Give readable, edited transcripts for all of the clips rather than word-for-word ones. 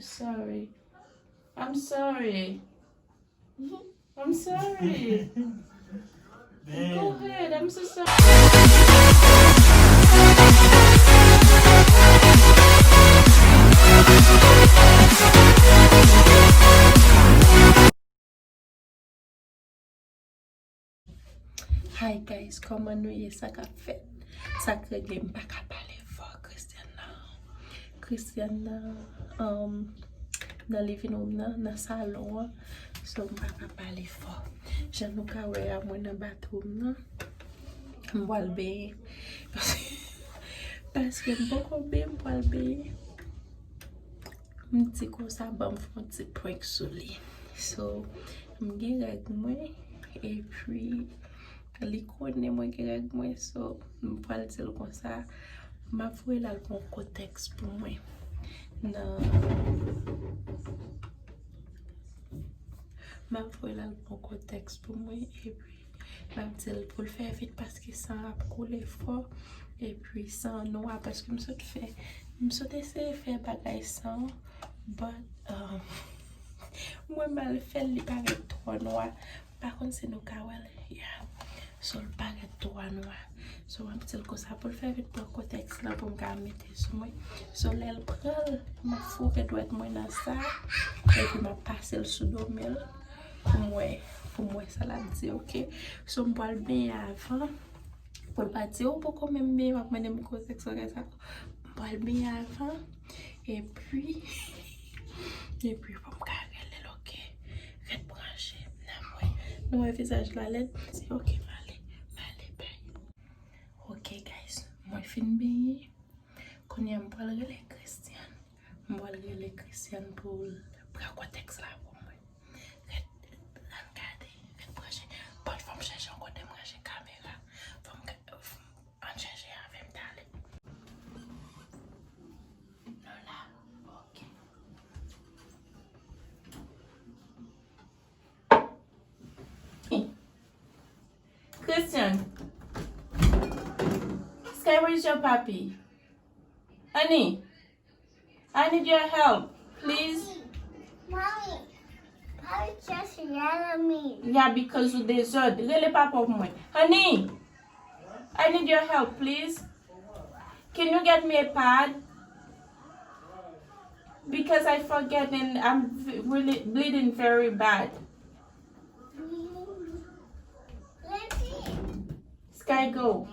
sorry. I'm sorry. I'm sorry. Go ahead. I'm so sorry. Hi guys, comment nous y ça qu'a fait. Ça que game pas qu'à parler fort Christiana dans living room dans salon. So pas qu'à parler fort. Je nous ka wè à moi dans bathroom m'boile bé parce que beaucoup bien m'boile bé. M'ti comme ça bon font petit prank sur lui. So m'gè avec moi et puis li connaît moi qui avec moi so m'parle dire comme ça m'a voué là le contexte pour moi non m'a voué là le contexte pour moi et puis m'a dit pour le faire vite parce que ça a coulé fort et puis sans noir parce que me saute essayer faire bagaille sans but moi mal fait li paraît trop noir par contre c'est nos kawel yeah. So le paraît trop noir. So un petit comme ça pour le faire vite pour le contexte là pour me mettre sur moi. So l'aile prend ma fourre doit être moins dans ça et puis m'a passer le sous domel pour moi ça l'a dit OK. So me boire bien avant pour pas dire pour quand même bien m'a mener mon contexte ça boire bien avant et puis pour me carrer OK. Red brancher là moi visage la lettre c'est OK. Ok guys, moi fin bien. Quand y a m'parle les Christian, m'parle les Christian pour quoi texte là pour moi. Regardez, brancher. Pas de forme chercher encore de brancher caméra. Forme en chercher avec d'aller. Non là, ok. Christian. Sky, where's your puppy? Honey, I need your help, please. Mommy, Papi just yelled at me. Yeah, because of the zod. Really, Papa, honey, I need your help, please. Can you get me a pad? Because I forget and I'm really bleeding very bad. Sky, go.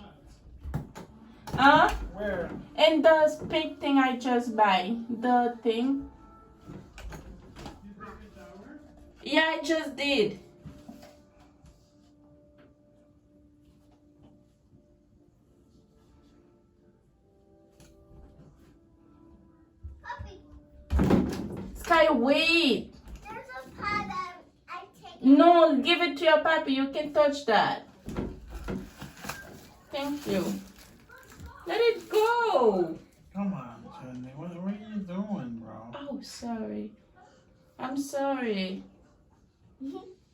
Huh? Where? And the pink thing I just buy. The thing. Yeah, I just did. Sky, wait. There's a pad that I take. No, give it to your puppy. You can touch that. Thank you. Let it go. Come on, Jenny. What are you doing, bro? Oh, sorry. I'm sorry.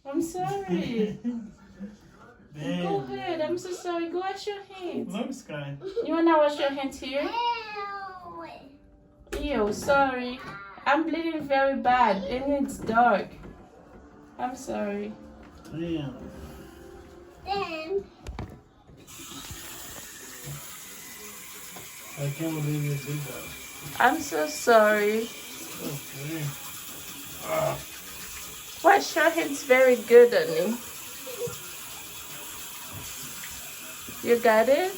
I'm sorry. Damn. Go ahead. I'm so sorry. Go wash your hands. Look, Sky. You wanna wash your hands here? Ew. Ew, sorry. I'm bleeding very bad and it's dark. I'm sorry. Damn. Then I can't believe you did that. I'm so sorry. Okay. Wash your hands very good, honey. You got it?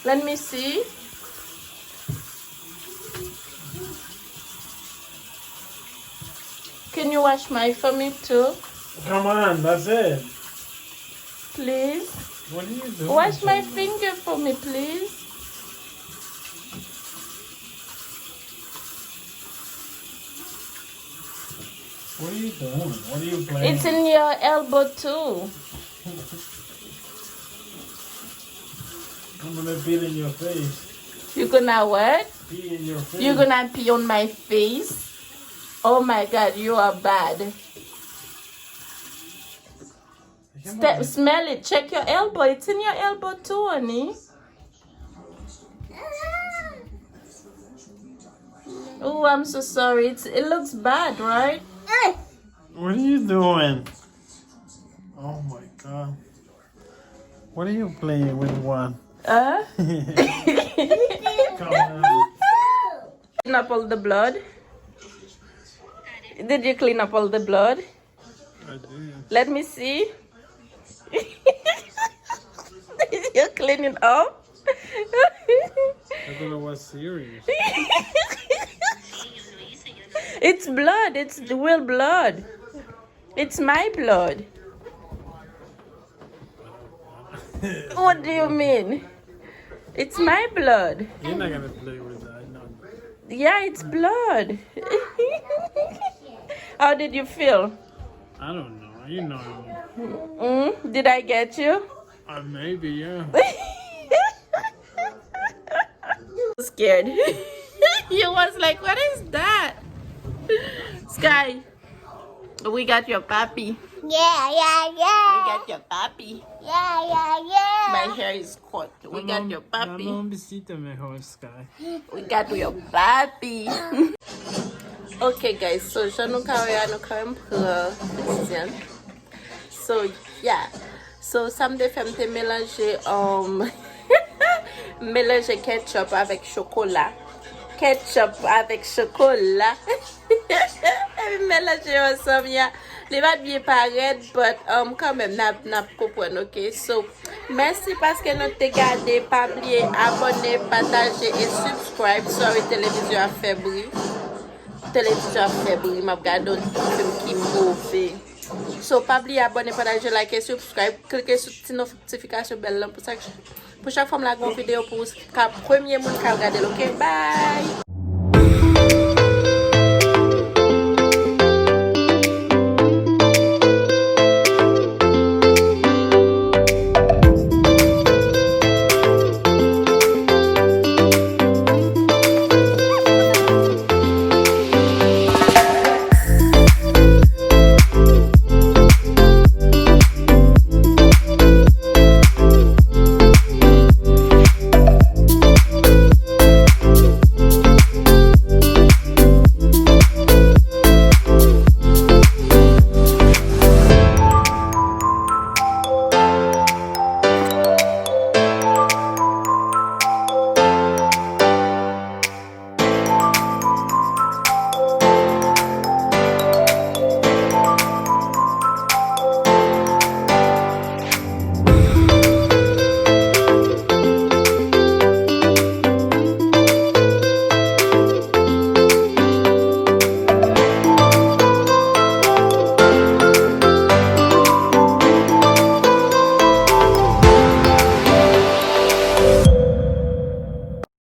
Let me see. Can you wash my for me too? Come on, that's it. Please? What are you doing? Wash my Jenny? finger for me, please. What are you doing? What are you playing? It's in your elbow too. I'm gonna pee in your face. You gonna what? Pee in your face. You gonna pee on my face? Oh my God, you are bad. Come on. Smell it. Check your elbow. It's in your elbow too, honey. Oh, I'm so sorry. It looks bad, right? What are you doing? Oh my god. What are you playing with one? Uh? Come on. Clean up all the blood? Did you clean up all the blood? I did. Let me see. Did you clean it up? I thought it was serious. It's blood. It's the real blood. It's my blood. What do you mean? It's my blood. You're not gonna play with that, no. Yeah, it's blood. How did you feel? I don't know. You know. Did I get you? Maybe, yeah. Scared. You was like, what is that? Sky, we got your puppy. Yeah, yeah, We yeah. got your puppy. Yeah, yeah, yeah. My hair is cut. We got your puppy. Vamos visita mejor, Sky. We got your puppy. Okay, guys, so je nous carré Christian. So yeah, so samedi femme te mélanger mélanger ketchup avec chocolat. Ketchup avec chocolat. Mélanger ensemble, yeah. Les va bien paraître, but quand même n'a comprendre, ok? So merci parce que nous t'ai gardé, pas oublier abonner, partager et subscribe sur la télévision à faire bruit. Télévision à faire bruit, m'a regardé un film qui mauvais. So pas oublier abonner, partager, like et subscribe, cliquez sur la notification belle pour chaque fois que la vidéo pour premier monde qui regarde, ok? Bye.